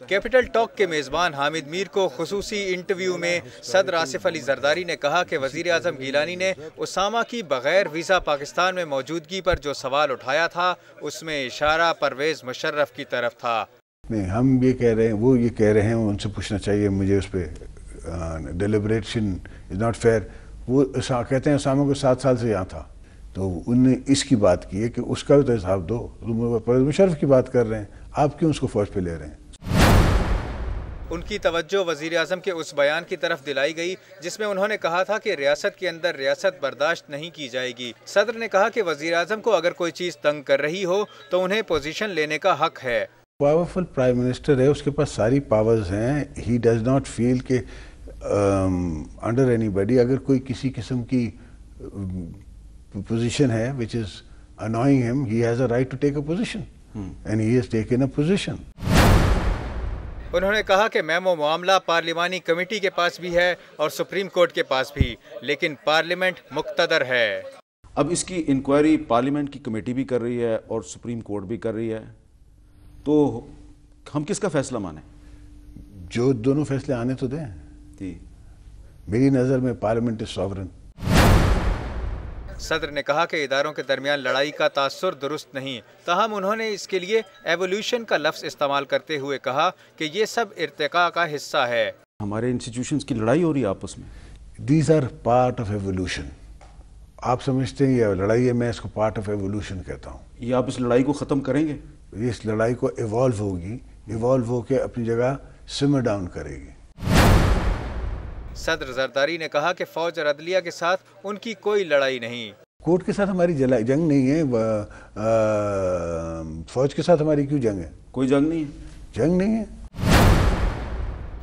Capital talk کے میزبان حامد میر کو خصوصی انٹرویو میں صدر آصف علی زرداری نے کہا کہ وزیر اعظم گیلانی نے اسامہ کی بغیر ویزا پاکستان میں موجودگی پر جو سوال اٹھایا تھا اس میں اشارہ پرویز مشرف کی طرف تھا۔ نہیں، ہم یہ کہہ رہے ہیں، وہ یہ کہہ رہے ہیں، ان سے پوچھنا چاہیے مجھے اس پہ۔ Deliberation is not fair. وہ کہتے ہیں اسامہ کو 7 سال سے یہاں تھا، تو انہوں نے اس کی بات کی ہے کہ اس کا بھی تو حساب دو۔ پرویز مشرف کی بات کر رہے ہیں، آپ کیوں اس کو فوج پہ لے رہے ہیں؟ ان کی توجہ وزیر اعظم کے اس بیان کی طرف دلائی گئی جس میں انہوں نے کہا تھا کہ ریاست کے اندر ریاست برداشت نہیں کی جائے گی۔ صدر نے کہا کہ وزیر اعظم کو اگر کوئی چیز تنگ کر رہی ہو تو انہیں پوزیشن لینے کا حق ہے۔ پاورفل پرائم منسٹر ہے، اس کے پاس ساری پاورز ہیں۔ ہی ڈز ناٹ فیل کہ انڈر اینی باڈی اگر کوئی کسی قسم کی پوزیشن ہے which is annoying him, he has a right to take a position and he has taken a position۔ انہوں نے کہا کہ میمو معاملہ پارلیمانی کمیٹی کے پاس بھی ہے اور سپریم کورٹ کے پاس بھی، لیکن پارلیمنٹ مقتدر ہے۔ اب اس کی انکوائری پارلیمنٹ کی کمیٹی بھی کر رہی ہے اور سپریم کورٹ بھی کر رہی ہے، تو ہم کس کا فیصلہ مانیں؟ جو دونوں فیصلے آنے تو دیں۔ جی، میری نظر میں پارلیمنٹ از ساورن۔ صدر نے کہا کہ اداروں کے درمیان لڑائی کا تاثر درست نہیں، تاہم انہوں نے اس کے لیے ایولیوشن کا لفظ استعمال کرتے ہوئے کہا کہ یہ سب ارتقاء کا حصہ ہے۔ ہمارے انسٹیٹیوشنز کی لڑائی ہو رہی ہے آپس میں۔ These are part of evolution. آپ سمجھتے ہیں یہ لڑائی ہے، میں اس کو پارٹ آف ایولیوشن کہتا ہوں۔ یہ آپ اس لڑائی کو ختم کریں گے؟ اس لڑائی کو ایوالو ہوگی، ایوالو ہو کے اپنی جگہ سمر ڈاؤن کرے گی۔ صدر زرداری نے کہا کہ فوج اور عدلیہ کے ساتھ ان کی کوئی لڑائی نہیں۔ کورٹ کے ساتھ ہماری جنگ نہیں ہے، فوج کے ساتھ ہماری کیوں جنگ ہے؟ کوئی جنگ نہیں ہے؟ جنگ نہیں ہے۔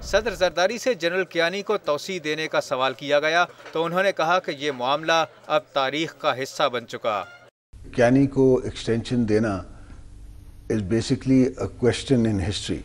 صدر زرداری سے جنرل کیانی کو توسیع دینے کا سوال کیا گیا تو انہوں نے کہا کہ یہ معاملہ اب تاریخ کا حصہ بن چکا۔ کیانی کو ایکسٹینشن دینا is basically a question in history۔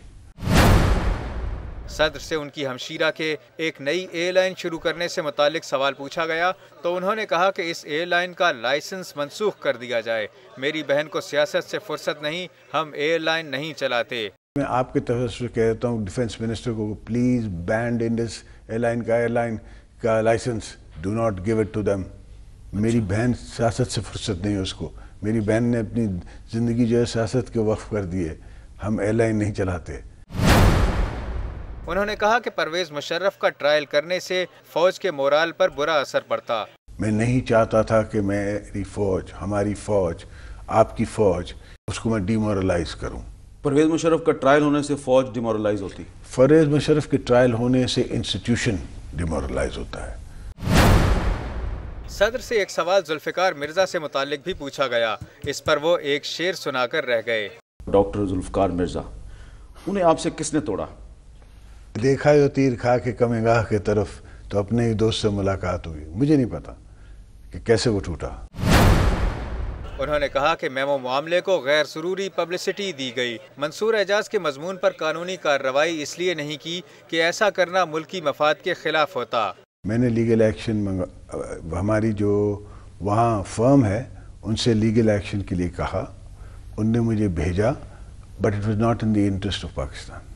صدر سے ان کی ہمشیرہ کے ایک نئی ایئر لائن شروع کرنے سے متعلق سوال پوچھا گیا تو انہوں نے کہا کہ اس ایئر لائن کا لائسنس منسوخ کر دیا جائے۔ میری بہن کو سیاست سے فرصت نہیں، ہم ایئر لائن نہیں چلاتے۔ میں آپ کے طرف سے کہہ دیتا ہوں ڈیفنس منسٹر کو، please ban Indus airline کا licence, do not give it to them. میری بہن سیاست سے فرصت نہیں ہے اس کو، میری بہن نے اپنی زندگی جو ہے سیاست کے وقف کر دی ہے، ہم ایئر لائن نہیں چلاتے۔ انہوں نے کہا کہ پرویز مشرف کا ٹرائل کرنے سے فوج کے مورال پر برا اثر پڑتا۔ میں نہیں چاہتا تھا کہ میری فوج، ہماری فوج، آپ کی فوج، اس کو میں ڈی مورلائز کروں۔ پرویز مشرف کا ٹرائل ہونے سے فوج ڈی مورلائز ہوتی؟ پرویز مشرف کے ٹرائل ہونے سے انسٹیٹیوشن ڈی مورلائز ہوتا ہے۔ صدر سے ایک سوال ذوالفقار مرزا سے متعلق بھی پوچھا گیا، اس پر وہ ایک شعر سنا کر رہ گئے۔ ڈاکٹر ذوالفقار مرزا، انہیں آپ سے کس نے توڑا؟ دیکھا جو تیر کھا کے کم گاہ کے طرف، تو اپنے ہی دوست سے ملاقات ہوئی، مجھے نہیں پتا کہ کیسے وہ ٹوٹا۔ انہوں نے کہا کہ میمو معاملے کو غیر ضروری پبلسٹی دی گئی۔ منصور اعجاز کے مضمون پر قانونی کارروائی اس لیے نہیں کی کہ ایسا کرنا ملکی مفاد کے خلاف ہوتا۔ میں نے لیگل ایکشن ہماری جو وہاں فرم ہے ان سے لیگل ایکشن کے لیے کہا، ان نے مجھے بھیجا، but it was not in the interest of Pakistan.